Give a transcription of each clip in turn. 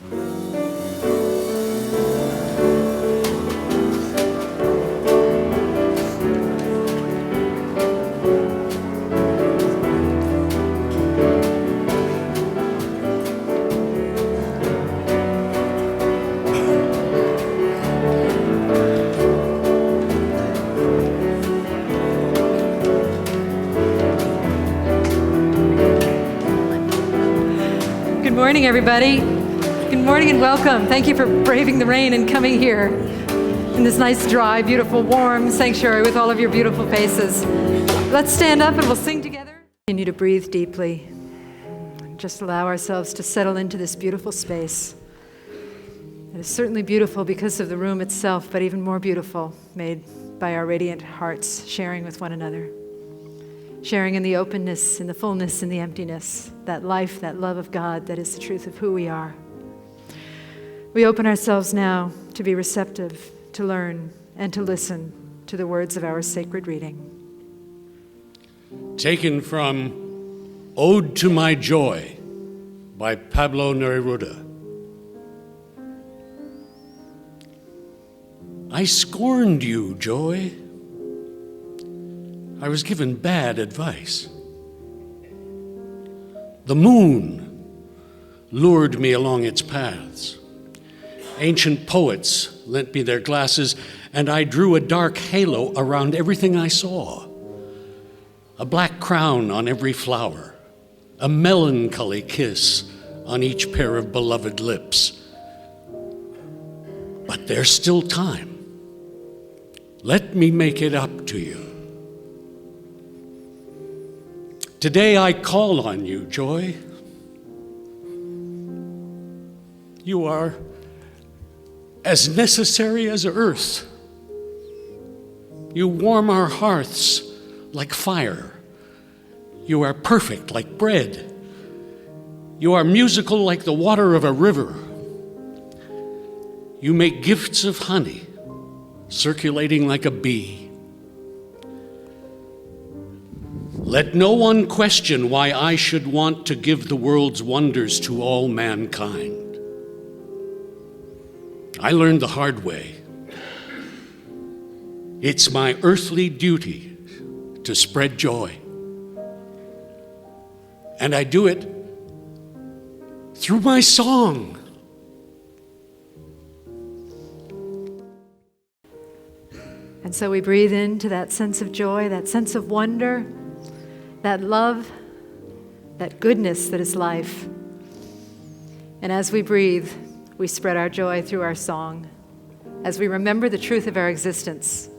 Good morning, everybody. Good morning and welcome. Thank you for braving the rain and coming here in this nice, dry, beautiful, warm sanctuary with all of your beautiful faces. Let's stand up and we'll sing together. Continue to breathe deeply. Just allow ourselves to settle into this beautiful space. It is certainly beautiful because of the room itself, but even more beautiful, made by our radiant hearts sharing with one another. Sharing in the openness, in the fullness, in the emptiness, that life, that love of God that is the truth of who we are. We open ourselves now to be receptive, to learn, and to listen to the words of our sacred reading. Taken from Ode to My Joy by Pablo Neruda. I scorned you, joy. I was given bad advice. The moon lured me along its paths. Ancient poets lent me their glasses, and I drew a dark halo around everything I saw. A black crown on every flower, a melancholy kiss on each pair of beloved lips. But there's still time. Let me make it up to you. Today I call on you, joy. You are as necessary as earth. You warm our hearths like fire. You are perfect like bread. You are musical like the water of a river. You make gifts of honey, circulating like a bee. Let no one question why I should want to give the world's wonders to all mankind. I learned the hard way. It's my earthly duty to spread joy. And I do it through my song. And so we breathe into that sense of joy, that sense of wonder, that love, that goodness that is life. And as we breathe, we spread our joy through our song. As we remember the truth of our existence,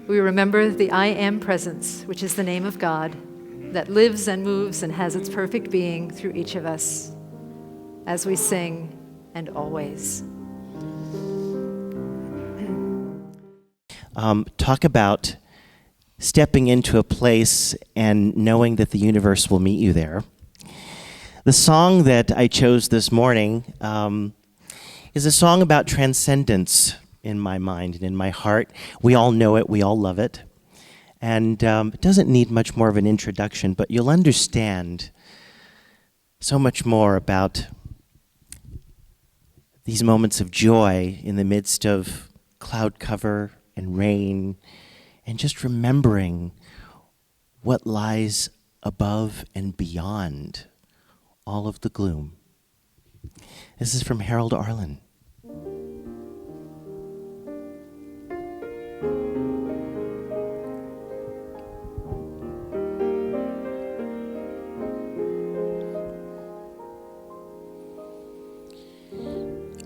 we remember the I Am presence, which is the name of God, that lives and moves and has its perfect being through each of us, as we sing and always. Talk about stepping into a place and knowing that the universe will meet you there. The song that I chose this morning is a song about transcendence in my mind and in my heart. We all know it, we all love it. And it doesn't need much more of an introduction, but you'll understand so much more about these moments of joy in the midst of cloud cover and rain, and just remembering what lies above and beyond all of the gloom. This is from Harold Arlen.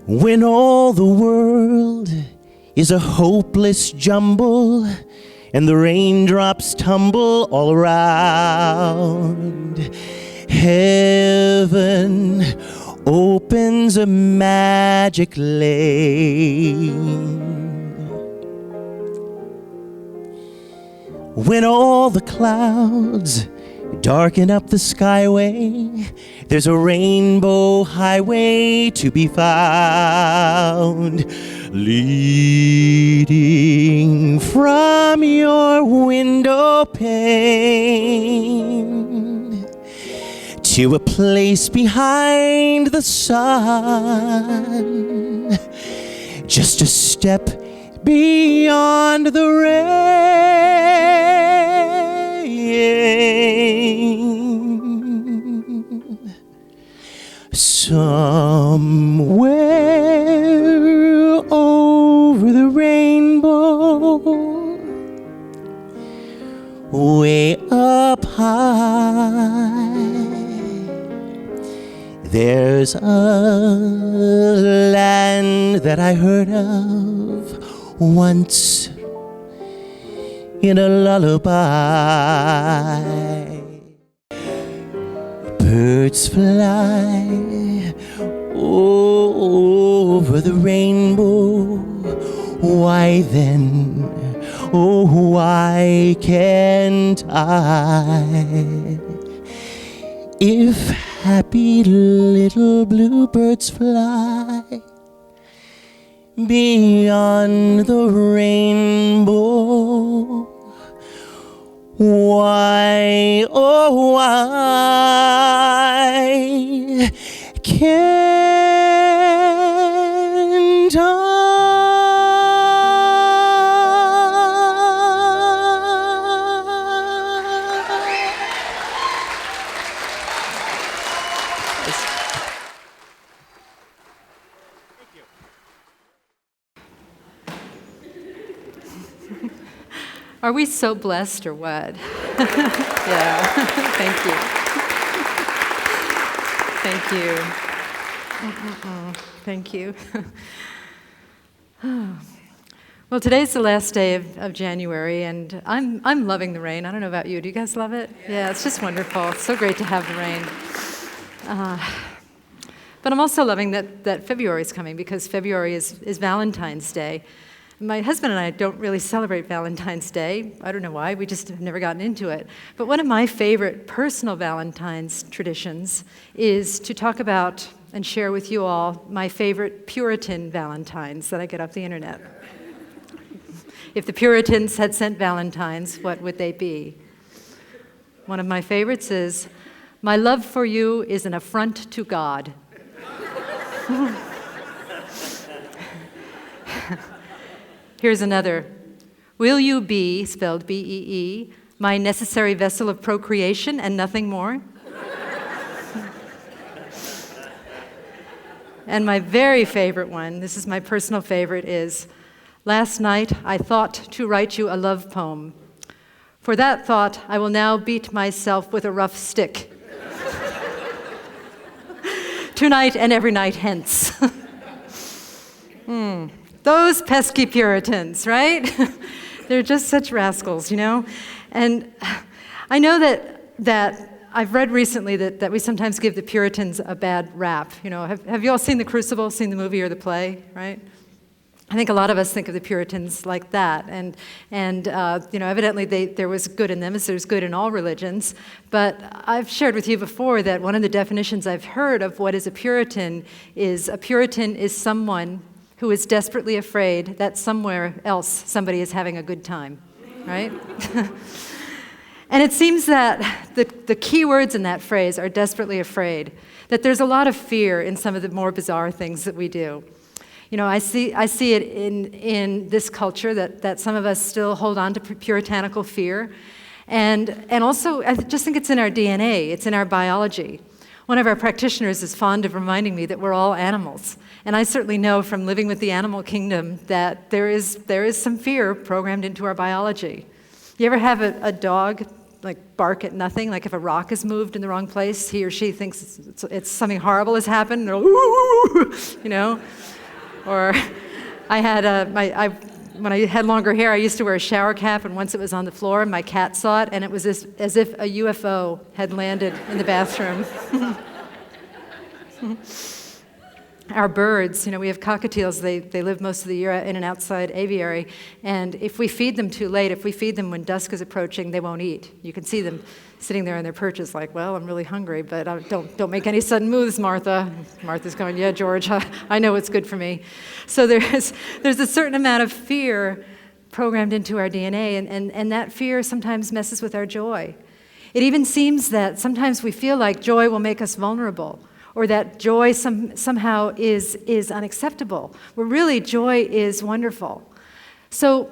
When all the world is a hopeless jumble and the raindrops tumble all around, heaven opens a magic lane. When all the clouds darken up the skyway, there's a rainbow highway to be found, leading from your window pane to a place behind the sun, just a step beyond the rain. Somewhere over the rainbow, way up high, there's a land that I heard of once in a lullaby. Birds fly over the rainbow. Why then, oh, why can't I? If happy little bluebirds fly beyond the rainbow, why, oh, why can't I? Are we so blessed or what? Yeah, thank you. Thank you. Thank you. Well, today's the last day of January, and I'm loving the rain. I don't know about you. Do you guys love it? Yeah, it's just wonderful. It's so great to have the rain. But I'm also loving that February is coming, because February is Valentine's Day. My husband and I don't really celebrate Valentine's Day. I don't know why, we just have never gotten into it. But one of my favorite personal Valentine's traditions is to talk about and share with you all my favorite Puritan Valentines that I get off the internet. If the Puritans had sent Valentines, what would they be? One of my favorites is, "My love for you is an affront to God." Here's another. "Will you be," spelled B-E-E, "my necessary vessel of procreation and nothing more?" And my very favorite one, this is my personal favorite, is, "Last night I thought to write you a love poem. For that thought I will now beat myself with a rough stick. Tonight and every night hence." Those pesky Puritans, right? They're just such rascals, you know? And I know that I've read recently that we sometimes give the Puritans a bad rap. You know, have you all seen The Crucible, seen the movie or the play, right? I think a lot of us think of the Puritans like that, and you know, evidently there was good in them, as there's good in all religions. But I've shared with you before that one of the definitions I've heard of what is a Puritan is someone who is desperately afraid that somewhere else somebody is having a good time, right? And it seems that the key words in that phrase are desperately afraid, that there's a lot of fear in some of the more bizarre things that we do. You know, I see it in this culture that some of us still hold on to puritanical fear. And also, I just think it's in our DNA, it's in our biology. One of our practitioners is fond of reminding me that we're all animals. And I certainly know from living with the animal kingdom that there is some fear programmed into our biology. You ever have a dog like bark at nothing? Like if a rock is moved in the wrong place, he or she thinks it's something horrible has happened, and they'll, you know? Or I had when I had longer hair, I used to wear a shower cap, and once it was on the floor, and my cat saw it, and it was as if a UFO had landed in the bathroom. Our birds, you know, we have cockatiels, they live most of the year in an outside aviary, and if we feed them too late, if we feed them when dusk is approaching, they won't eat. You can see them sitting there in their perches like, well, I'm really hungry, but don't make any sudden moves, Martha. Martha's going, yeah, George, I know what's good for me. So there's a certain amount of fear programmed into our DNA, and that fear sometimes messes with our joy. It even seems that sometimes we feel like joy will make us vulnerable, or that joy somehow is unacceptable, where really joy is wonderful. So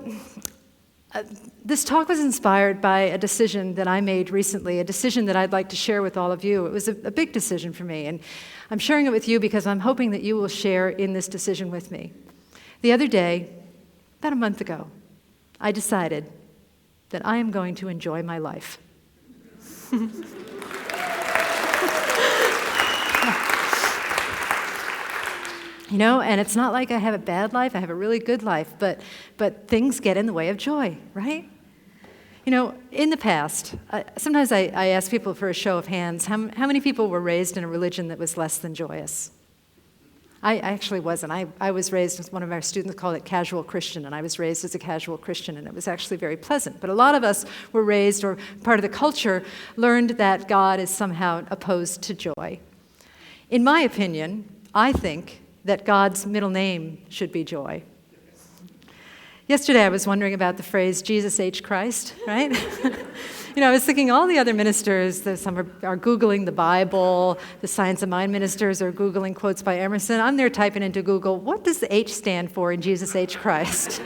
this talk was inspired by a decision that I made recently, a decision that I'd like to share with all of you. It was a big decision for me, and I'm sharing it with you because I'm hoping that you will share in this decision with me. The other day, about a month ago, I decided that I am going to enjoy my life. You know, and it's not like I have a bad life, I have a really good life, but things get in the way of joy, right? You know, in the past, sometimes I ask people for a show of hands, how many people were raised in a religion that was less than joyous? I actually wasn't. I was raised, as one of our students called it, casual Christian, and I was raised as a casual Christian, and it was actually very pleasant. But a lot of us were raised, or part of the culture, learned that God is somehow opposed to joy. In my opinion, I think that God's middle name should be joy. Yesterday I was wondering about the phrase, Jesus H. Christ, right? You know, I was thinking all the other ministers, some are Googling the Bible, the Science of Mind ministers are Googling quotes by Emerson. I'm there typing into Google, what does the H stand for in Jesus H. Christ?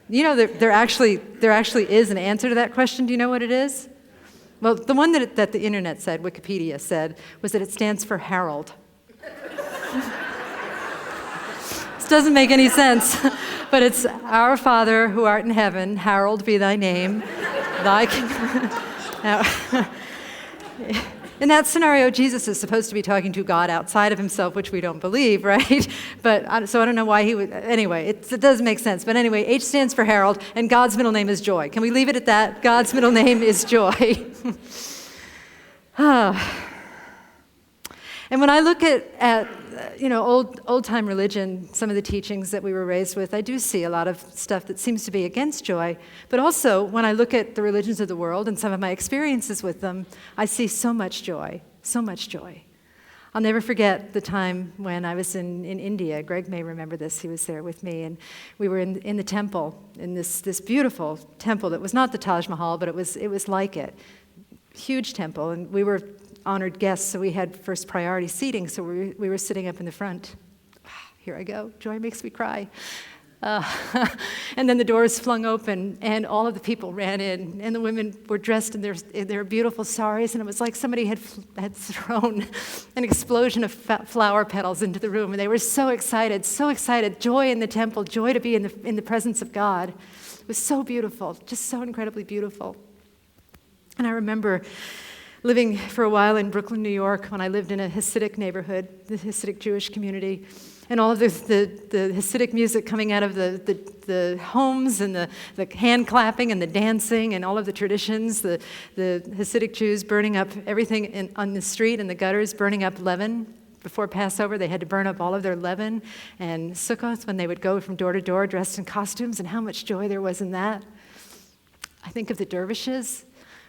You know, there actually is an answer to that question. Do you know what it is? Well, the one that the internet said, Wikipedia said, was that it stands for Harold. This doesn't make any sense, but it's Our Father who art in heaven, hallowed be thy name, thy kingdom. Now, in that scenario, Jesus is supposed to be talking to God outside of himself, which we don't believe, right? But so I don't know why he would. Anyway, it does make sense. But anyway, H stands for Harold, and God's middle name is Joy. Can we leave it at that? God's middle name is Joy. And when I look at old-time religion, some of the teachings that we were raised with, I do see a lot of stuff that seems to be against joy. But also, when I look at the religions of the world and some of my experiences with them, I see so much joy, so much joy. I'll never forget the time when I was in India. Greg may remember this. He was there with me. And we were in the temple, in this beautiful temple that was not the Taj Mahal, but it was like it. Huge temple. And we were honored guests, so we had first priority seating, so we were sitting up in the front. Here I go. Joy makes me cry. And then the doors flung open, and all of the people ran in, and the women were dressed in their beautiful saris, and it was like somebody had thrown an explosion of flower petals into the room, and they were so excited, joy in the temple, joy to be in the presence of God. It was so beautiful, just so incredibly beautiful. And I remember living for a while in Brooklyn, New York, when I lived in a Hasidic neighborhood, the Hasidic Jewish community, and all of the Hasidic music coming out of the homes, and the hand clapping and the dancing and all of the traditions, the Hasidic Jews burning up everything on the street and the gutters, burning up leaven. Before Passover, they had to burn up all of their leaven, and Sukkot, when they would go from door to door dressed in costumes, and how much joy there was in that. I think of the dervishes,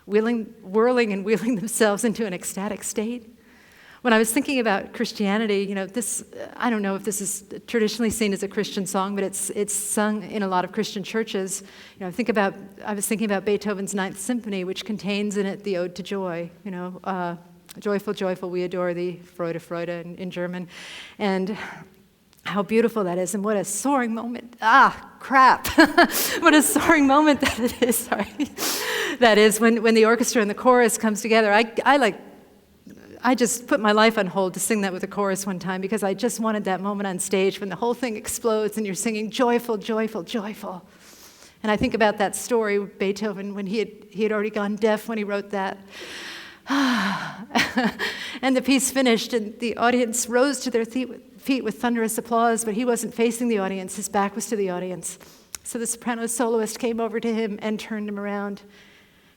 whirling and wheeling themselves into an ecstatic state. When I was thinking about Christianity, I don't know if this is traditionally seen as a Christian song, but it's sung in a lot of Christian churches. I was thinking about Beethoven's Ninth Symphony, which contains in it the Ode to Joy. Joyful, joyful, we adore thee, Freude, Freude in German, and how beautiful that is, and what a soaring moment. Crap. What a soaring moment that it is, sorry. That is when the orchestra and the chorus comes together. I just put my life on hold to sing that with the chorus one time, because I just wanted that moment on stage when the whole thing explodes and you're singing joyful, joyful, joyful. And I think about that story with Beethoven when he had already gone deaf when he wrote that. And the piece finished, and the audience rose to their feet with thunderous applause, but he wasn't facing the audience. His back was to the audience. So the soprano soloist came over to him and turned him around,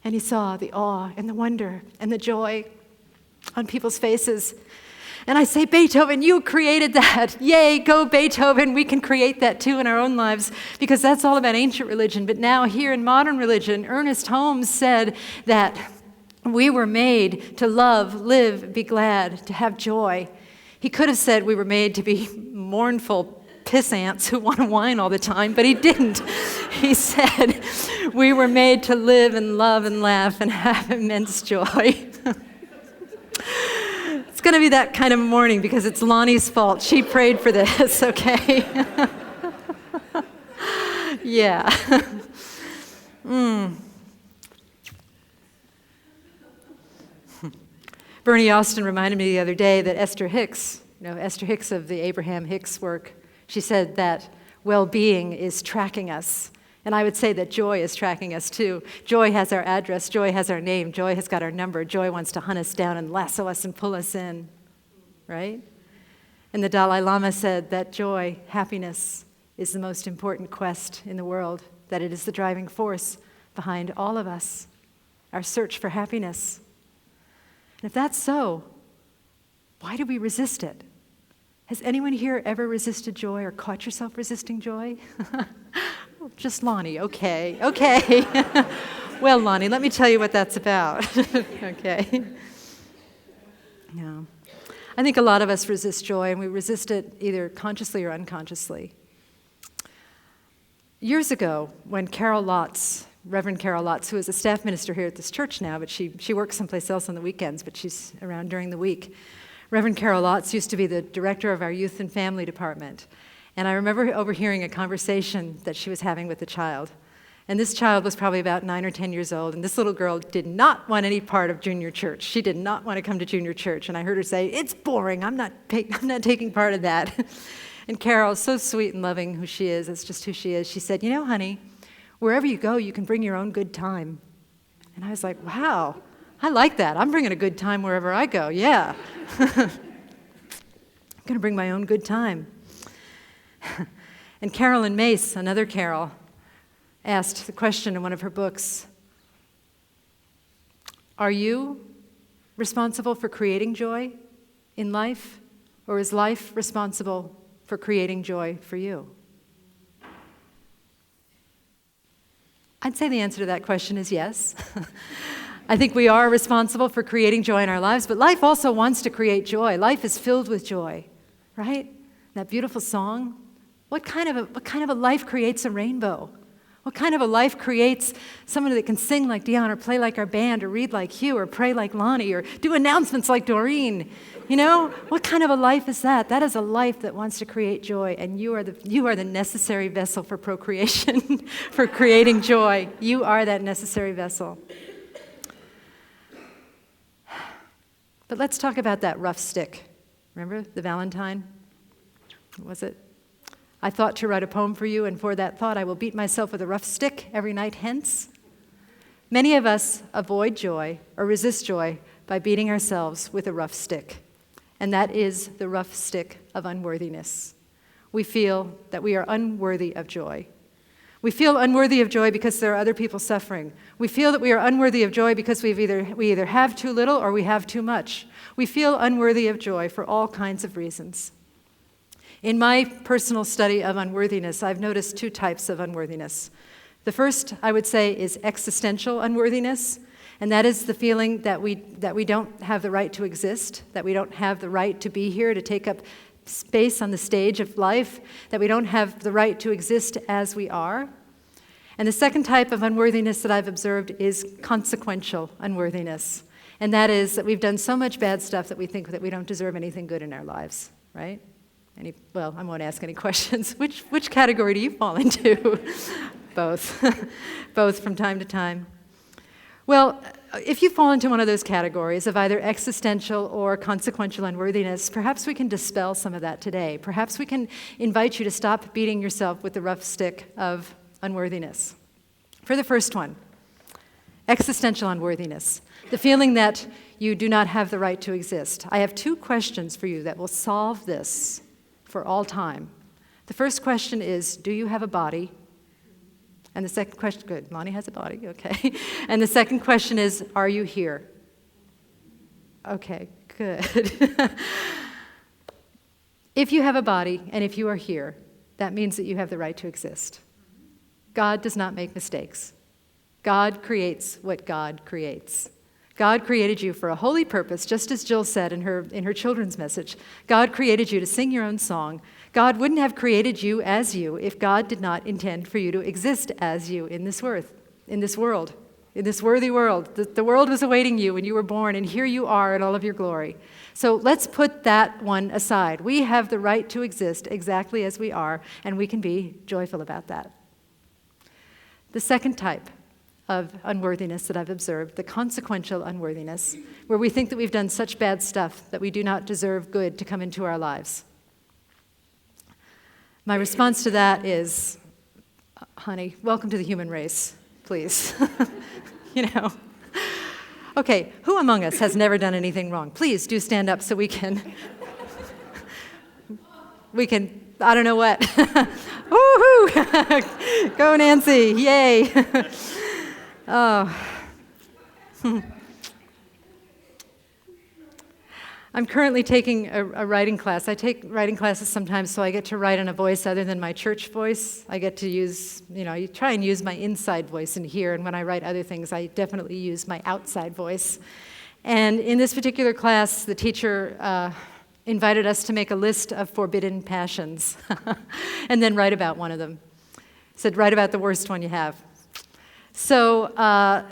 and he saw the awe and the wonder and the joy on people's faces. And I say, Beethoven, you created that. Yay, go Beethoven. We can create that too in our own lives, because that's all about ancient religion. But now here in modern religion, Ernest Holmes said that we were made to love, live, be glad, to have joy. He could have said we were made to be mournful piss ants who want to whine all the time, but he didn't. He said We were made to live and love and laugh and have immense joy. It's going to be that kind of morning because it's Lonnie's fault. She prayed for this, okay? Yeah. Bernie Austin reminded me the other day that Esther Hicks, Esther Hicks of the Abraham Hicks work, she said that well-being is tracking us. And I would say that joy is tracking us too. Joy has our address, joy has our name, joy has got our number, joy wants to hunt us down and lasso us and pull us in, right? And the Dalai Lama said that joy, happiness, is the most important quest in the world, that it is the driving force behind all of us, our search for happiness. And if that's so, why do we resist it? Has anyone here ever resisted joy or caught yourself resisting joy? Just Lonnie, okay. Well, Lonnie, let me tell you what that's about. Okay. No. I think a lot of us resist joy, and we resist it either consciously or unconsciously. Years ago, when Carol Lotz, Reverend Carol Lotz, who is a staff minister here at this church now, but she works someplace else on the weekends, but she's around during the week. Reverend Carol Lotz used to be the director of our youth and family department. And I remember overhearing a conversation that she was having with a child. And this child was probably about 9 or 10 years old, and this little girl did not want any part of junior church. She did not want to come to junior church. And I heard her say, "It's boring, I'm not taking part of that." And Carol, so sweet and loving who she is, that's just who she is, she said, "You know, honey, wherever you go, you can bring your own good time." And I was like, wow, I like that. I'm bringing a good time wherever I go, yeah. I'm going to bring my own good time. And Carolyn Mace, another Carol, asked the question in one of her books, are you responsible for creating joy in life, or is life responsible for creating joy for you? I'd say the answer to that question is yes. I think we are responsible for creating joy in our lives, but life also wants to create joy. Life is filled with joy, right? That beautiful song. What kind of a life creates a rainbow? What kind of a life creates someone that can sing like Dion, or play like our band, or read like Hugh, or pray like Lonnie, or do announcements like Doreen? You know, what kind of a life is that? That is a life that wants to create joy, and you are the necessary vessel for procreation, for creating joy. You are that necessary vessel. But let's talk about that rough stick. Remember the Valentine? What was it? I thought to write a poem for you, and for that thought I will beat myself with a rough stick every night hence. Many of us avoid joy or resist joy by beating ourselves with a rough stick, and that is the rough stick of unworthiness. We feel that we are unworthy of joy. We feel unworthy of joy because there are other people suffering. We feel that we are unworthy of joy because we either have too little or we have too much. We feel unworthy of joy for all kinds of reasons. In my personal study of unworthiness, I've noticed two types of unworthiness. The first, I would say, is existential unworthiness, and that is the feeling that we don't have the right to exist, that we don't have the right to be here, to take up space on the stage of life, that we don't have the right to exist as we are. And the second type of unworthiness that I've observed is consequential unworthiness, and that is that we've done so much bad stuff that we think that we don't deserve anything good in our lives, right? Well, I won't ask any questions. Which category do you fall into? Both. Both from time to time. Well, if you fall into one of those categories of either existential or consequential unworthiness, perhaps we can dispel some of that today. Perhaps we can invite you to stop beating yourself with the rough stick of unworthiness. For the first one, existential unworthiness, the feeling that you do not have the right to exist. I have two questions for you that will solve this for all time. The first question is, do you have a body? And the second question, good, Lonnie has a body, okay. And the second question is, are you here? Okay, good. If you have a body and if you are here, that means that you have the right to exist. God does not make mistakes. God creates what God creates. God created you for a holy purpose, just as Jill said in her children's message. God created you to sing your own song. God wouldn't have created you as you if God did not intend for you to exist as you in this earth. in this world, in this worthy world. The world was awaiting you when you were born, and here you are in all of your glory. So let's put that one aside. We have the right to exist exactly as we are, and we can be joyful about that. The second type of unworthiness that I've observed, the consequential unworthiness, where we think that we've done such bad stuff that we do not deserve good to come into our lives. My response to that is, honey, welcome to the human race, please. Okay, who among us has never done anything wrong? Please do stand up so we can, I don't know what. Woohoo! Go Nancy, yay. Oh. I'm currently taking a writing class. I take writing classes sometimes so I get to write in a voice other than my church voice. I get to use, you try and use my inside voice in here, and when I write other things, I definitely use my outside voice. And in this particular class, the teacher invited us to make a list of forbidden passions and then write about one of them. Said, write about the worst one you have. So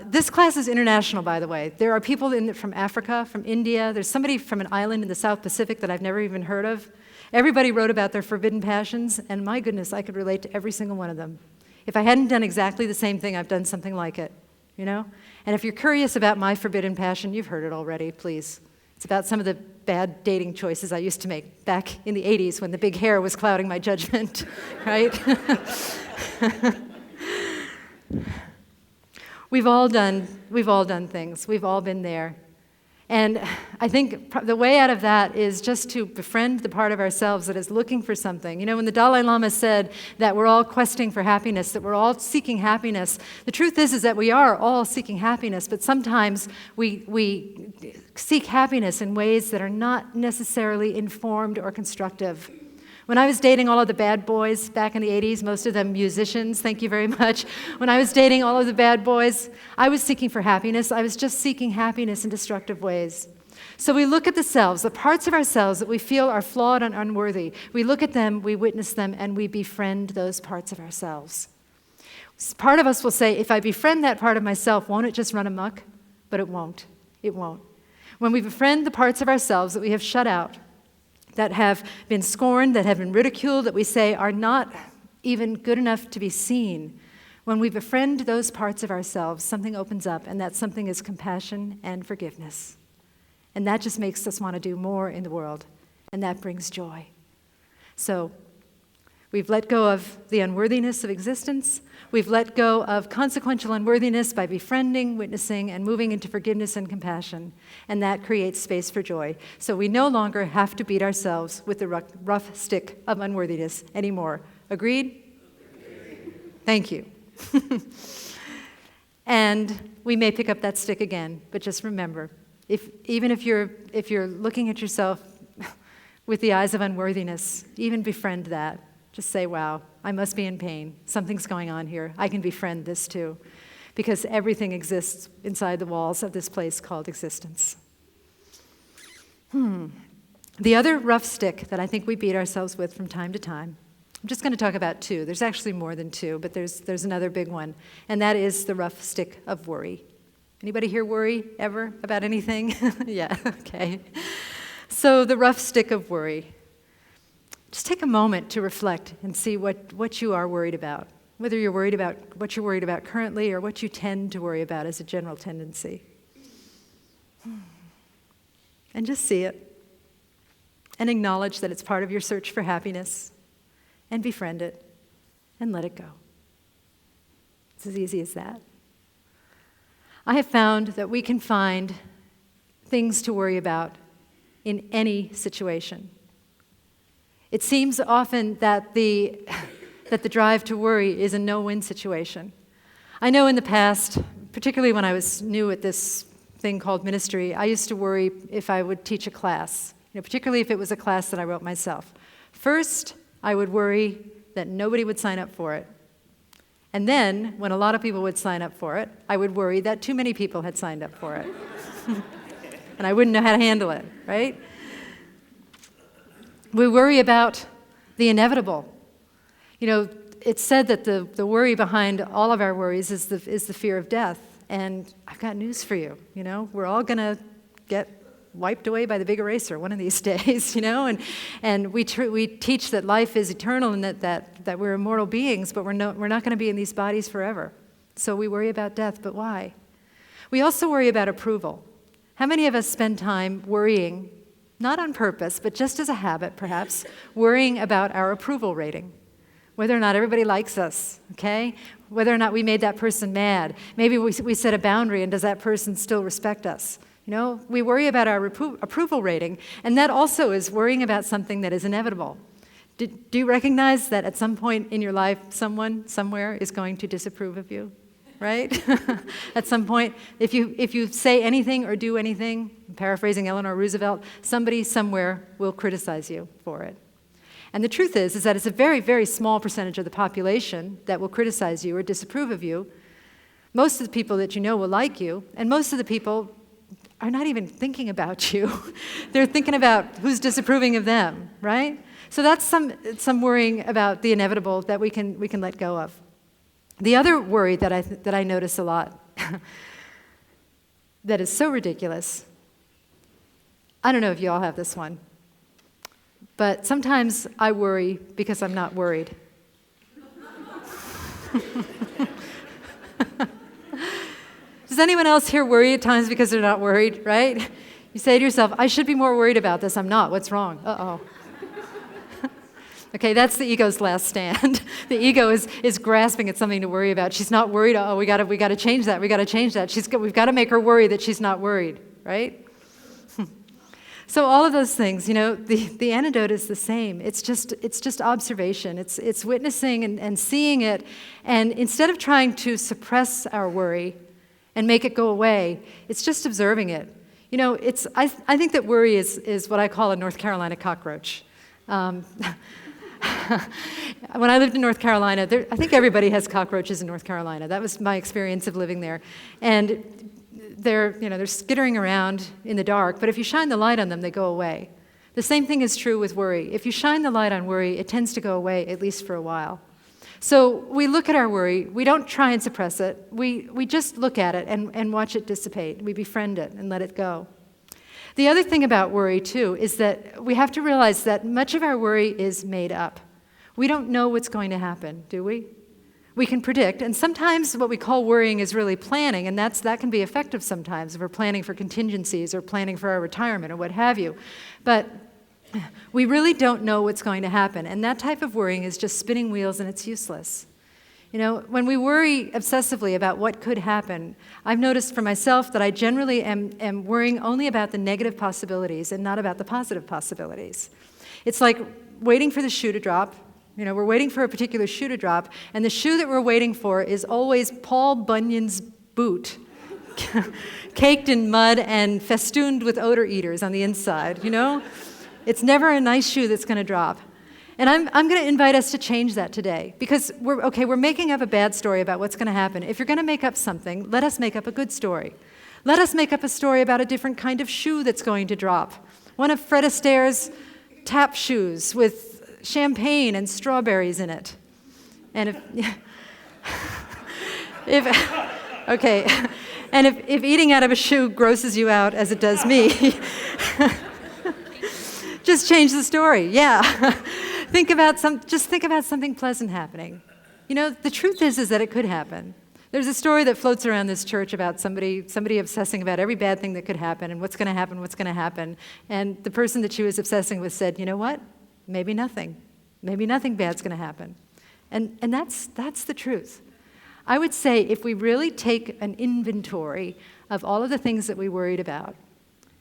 this class is international, by the way. There are people in it from Africa, from India. There's somebody from an island in the South Pacific that I've never even heard of. Everybody wrote about their forbidden passions, and my goodness, I could relate to every single one of them. If I hadn't done exactly the same thing, I've done something like it, And if you're curious about my forbidden passion, you've heard it already, please. It's about some of the bad dating choices I used to make back in the 80s when the big hair was clouding my judgment, right? We've all done things. We've all been there. And I think the way out of that is just to befriend the part of ourselves that is looking for something. When the Dalai Lama said that we're all questing for happiness, that we're all seeking happiness, the truth is that we are all seeking happiness, but sometimes we seek happiness in ways that are not necessarily informed or constructive. When I was dating all of the bad boys back in the 80s, most of them musicians, thank you very much. When I was dating all of the bad boys, I was seeking for happiness. I was just seeking happiness in destructive ways. So we look at the selves, the parts of ourselves that we feel are flawed and unworthy. We look at them, we witness them, and we befriend those parts of ourselves. Part of us will say, if I befriend that part of myself, won't it just run amok? But it won't. It won't. When we befriend the parts of ourselves that we have shut out, that have been scorned, that have been ridiculed, that we say are not even good enough to be seen, when we befriend those parts of ourselves, something opens up, and that something is compassion and forgiveness. And that just makes us want to do more in the world, and that brings joy. So we've let go of the unworthiness of existence. We've let go of consequential unworthiness by befriending, witnessing, and moving into forgiveness and compassion. And that creates space for joy. So we no longer have to beat ourselves with the rough stick of unworthiness anymore. Agreed? Thank you. And we may pick up that stick again, but just remember, even if you're looking at yourself with the eyes of unworthiness, even befriend that. Just say, wow, I must be in pain. Something's going on here. I can befriend this too. Because everything exists inside the walls of this place called existence. The other rough stick that I think we beat ourselves with from time to time, I'm just going to talk about two. There's actually more than two, but there's another big one. And that is the rough stick of worry. Anybody here worry ever about anything? Yeah, okay. So the rough stick of worry. Just take a moment to reflect and see what you are worried about, whether you're worried about what you're worried about currently or what you tend to worry about as a general tendency. And just see it and acknowledge that it's part of your search for happiness and befriend it and let it go. It's as easy as that. I have found that we can find things to worry about in any situation. It seems often that the drive to worry is a no-win situation. I know in the past, particularly when I was new at this thing called ministry, I used to worry if I would teach a class, particularly if it was a class that I wrote myself. First, I would worry that nobody would sign up for it. And then, when a lot of people would sign up for it, I would worry that too many people had signed up for it. And I wouldn't know how to handle it, right? We worry about the inevitable. it's said that the worry behind all of our worries is the fear of death. And I've got news for you. We're all going to get wiped away by the big eraser one of these days, and we teach that life is eternal and that we're immortal beings, but we're not going to be in these bodies forever. So we worry about death, but why? We also worry about approval. How many of us spend time worrying, not on purpose, but just as a habit perhaps, worrying about our approval rating? Whether or not everybody likes us, okay? Whether or not we made that person mad. Maybe we set a boundary, and does that person still respect us? We worry about our approval rating, and that also is worrying about something that is inevitable. Do you recognize that at some point in your life, someone, somewhere, is going to disapprove of you, right? At some point, if you say anything or do anything, paraphrasing Eleanor Roosevelt, somebody somewhere will criticize you for it. And the truth is that it's a very, very small percentage of the population that will criticize you or disapprove of you. Most of the people that you know will like you, and most of the people are not even thinking about you. They're thinking about who's disapproving of them, right? So that's some worrying about the inevitable that we can let go of. The other worry that I notice a lot that is so ridiculous, I don't know if you all have this one, but sometimes I worry because I'm not worried. Does anyone else here worry at times because they're not worried, right? You say to yourself, I should be more worried about this. I'm not. What's wrong? Uh-oh. Okay, that's the ego's last stand. The ego is grasping at something to worry about. She's not worried. Oh, we got to change that. We got to change that. We've got to make her worry that she's not worried, right? So all of those things, the antidote is the same. It's just observation. It's witnessing and seeing it, and instead of trying to suppress our worry and make it go away, it's just observing it. I think that worry is what I call a North Carolina cockroach. When I lived in North Carolina, I think everybody has cockroaches in North Carolina. That was my experience of living there. And they're skittering around in the dark, but if you shine the light on them, they go away. The same thing is true with worry. If you shine the light on worry, it tends to go away, at least for a while. So we look at our worry, we don't try and suppress it, we just look at it and watch it dissipate. We befriend it and let it go. The other thing about worry, too, is that we have to realize that much of our worry is made up. We don't know what's going to happen, do we? We can predict, and sometimes what we call worrying is really planning, and that can be effective sometimes if we're planning for contingencies or planning for our retirement or what have you. But we really don't know what's going to happen, and that type of worrying is just spinning wheels, and it's useless. When we worry obsessively about what could happen, I've noticed for myself that I generally am worrying only about the negative possibilities and not about the positive possibilities. It's like waiting for the shoe to drop. We're waiting for a particular shoe to drop, and the shoe that we're waiting for is always Paul Bunyan's boot, caked in mud and festooned with odor eaters on the inside, It's never a nice shoe that's going to drop. And I'm going to invite us to change that today, because we're making up a bad story about what's going to happen. If you're going to make up something, let us make up a good story. Let us make up a story about a different kind of shoe that's going to drop. One of Fred Astaire's tap shoes with champagne and strawberries in it. And if eating out of a shoe grosses you out, as it does me, just change the story. Yeah. think about something pleasant happening. The truth is that it could happen. There's a story that floats around this church about somebody obsessing about every bad thing that could happen and what's going to happen. And the person that she was obsessing with said, you know what? Maybe nothing. Maybe nothing bad's going to happen. And that's the truth. I would say if we really take an inventory of all of the things that we worried about,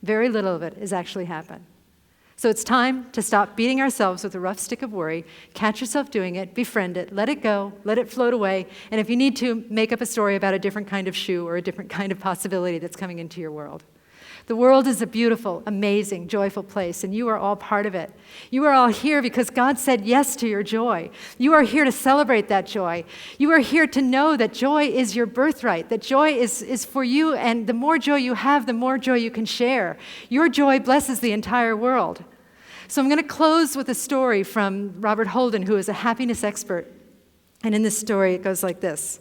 very little of it has actually happened. So it's time to stop beating ourselves with a rough stick of worry, catch yourself doing it, befriend it, let it go, let it float away, and if you need to, make up a story about a different kind of shoe or a different kind of possibility that's coming into your world. The world is a beautiful, amazing, joyful place, and you are all part of it. You are all here because God said yes to your joy. You are here to celebrate that joy. You are here to know that joy is your birthright, that joy is for you, and the more joy you have, the more joy you can share. Your joy blesses the entire world. So I'm going to close with a story from Robert Holden, who is a happiness expert. And in this story, it goes like this.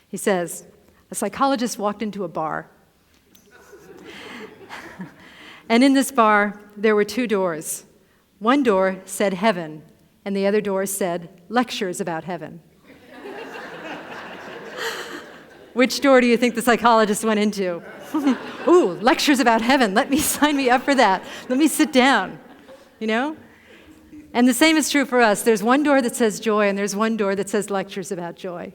He says, a psychologist walked into a bar. And in this bar, there were 2 doors. One door said heaven, and the other door said lectures about heaven. Which door do you think the psychologist went into? Ooh, lectures about heaven. Sign me up for that. Let me sit down, you know? And the same is true for us. There's one door that says joy, and there's one door that says lectures about joy.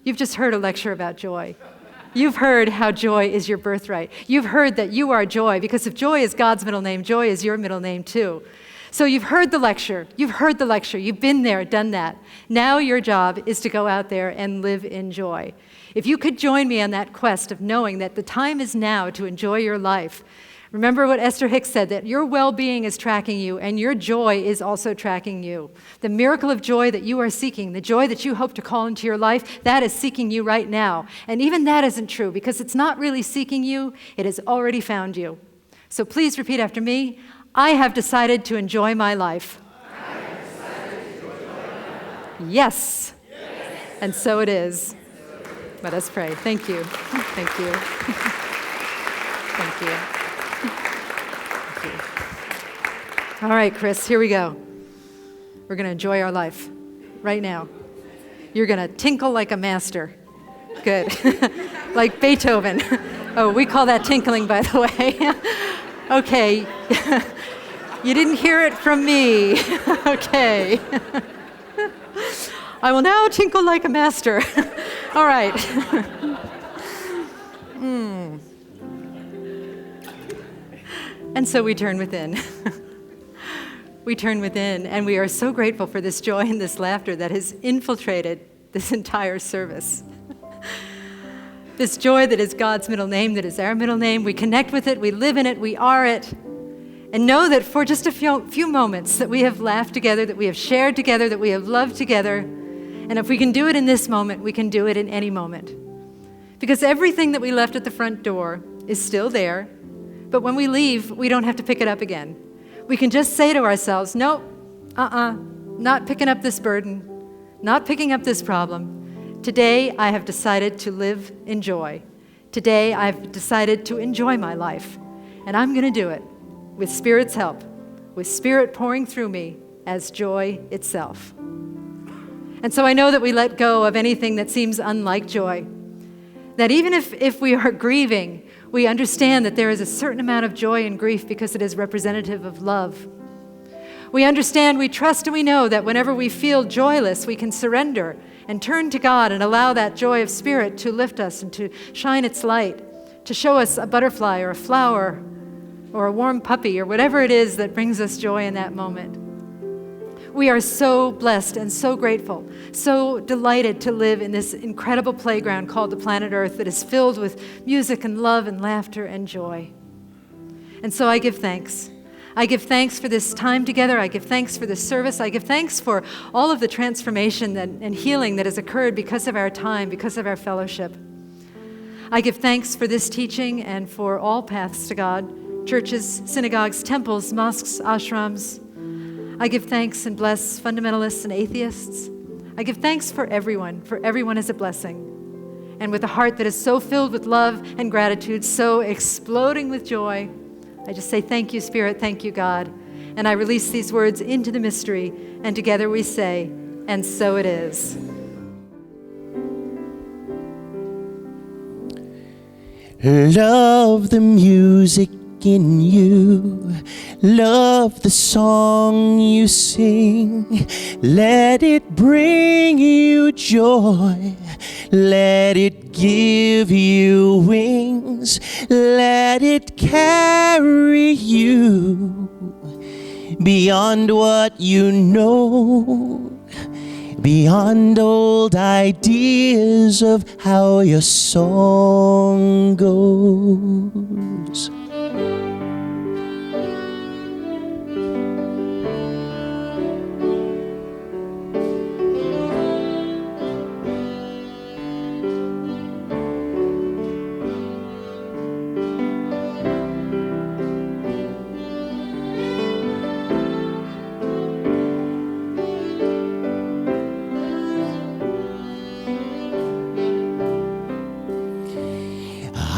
You've just heard a lecture about joy. You've heard how joy is your birthright. You've heard that you are joy, because if joy is God's middle name, joy is your middle name too. So you've heard the lecture. You've heard the lecture. You've been there, done that. Now your job is to go out there and live in joy. If you could join me on that quest of knowing that the time is now to enjoy your life. Remember what Esther Hicks said, that your well-being is tracking you and your joy is also tracking you. The miracle of joy that you are seeking, the joy that you hope to call into your life, that is seeking you right now. And even that isn't true, because it's not really seeking you, it has already found you. So please repeat after me. I have decided to enjoy my life. Yes. And so it is. Let us pray. Thank you. Thank you. Thank you. Thank you. All right, Chris, here we go. We're going to enjoy our life right now. You're going to tinkle like a master. Good. Like Beethoven. Oh, we call that tinkling, by the way. Okay. You didn't hear it from me. Okay. I will now tinkle like a master. All right. And so we turn within. We turn within, and we are so grateful for this joy and this laughter that has infiltrated this entire service. This joy that is God's middle name, that is our middle name. We connect with it, we live in it, we are it. And know that for just a few moments that we have laughed together, that we have shared together, that we have loved together. And if we can do it in this moment, we can do it in any moment. Because everything that we left at the front door is still there. But when we leave, we don't have to pick it up again. We can just say to ourselves, nope, not picking up this burden, not picking up this problem. Today, I have decided to live in joy. Today, I've decided to enjoy my life. And I'm going to do it with Spirit's help, with Spirit pouring through me as joy itself. And so I know that we let go of anything that seems unlike joy. That even if we are grieving, we understand that there is a certain amount of joy in grief because it is representative of love. We understand, we trust, and we know that whenever we feel joyless, we can surrender and turn to God and allow that joy of Spirit to lift us and to shine its light, to show us a butterfly or a flower or a warm puppy or whatever it is that brings us joy in that moment. We are so blessed and so grateful, so delighted to live in this incredible playground called the planet Earth that is filled with music and love and laughter and joy. And so I give thanks. I give thanks for this time together. I give thanks for this service. I give thanks for all of the transformation and healing that has occurred because of our time, because of our fellowship. I give thanks for this teaching and for all paths to God, churches, synagogues, temples, mosques, ashrams. I give thanks and bless fundamentalists and atheists. I give thanks for everyone is a blessing. And with a heart that is so filled with love and gratitude, so exploding with joy, I just say, thank you, Spirit, thank you, God. And I release these words into the mystery, and together we say, and so it is. Love the music in you, love the song you sing, let it bring you joy, let it give you wings, let it carry you beyond what you know, beyond old ideas of how your song goes.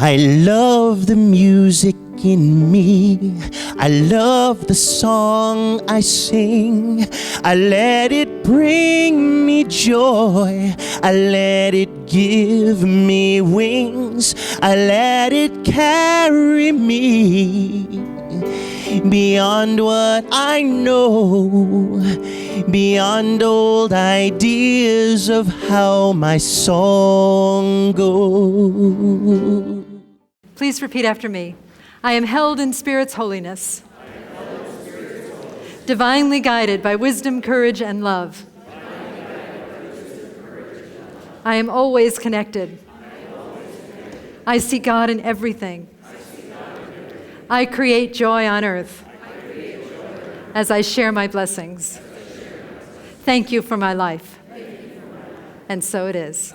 I love the music in me. I love the song I sing. I let it bring me joy. I let it give me wings. I let it carry me beyond what I know, beyond old ideas of how my song goes. Please repeat after me. I am held in Spirit's holiness, divinely guided by wisdom, courage, and love. I am always connected. I see God in everything. I create joy on earth as I share my blessings. Thank you for my life. And so it is.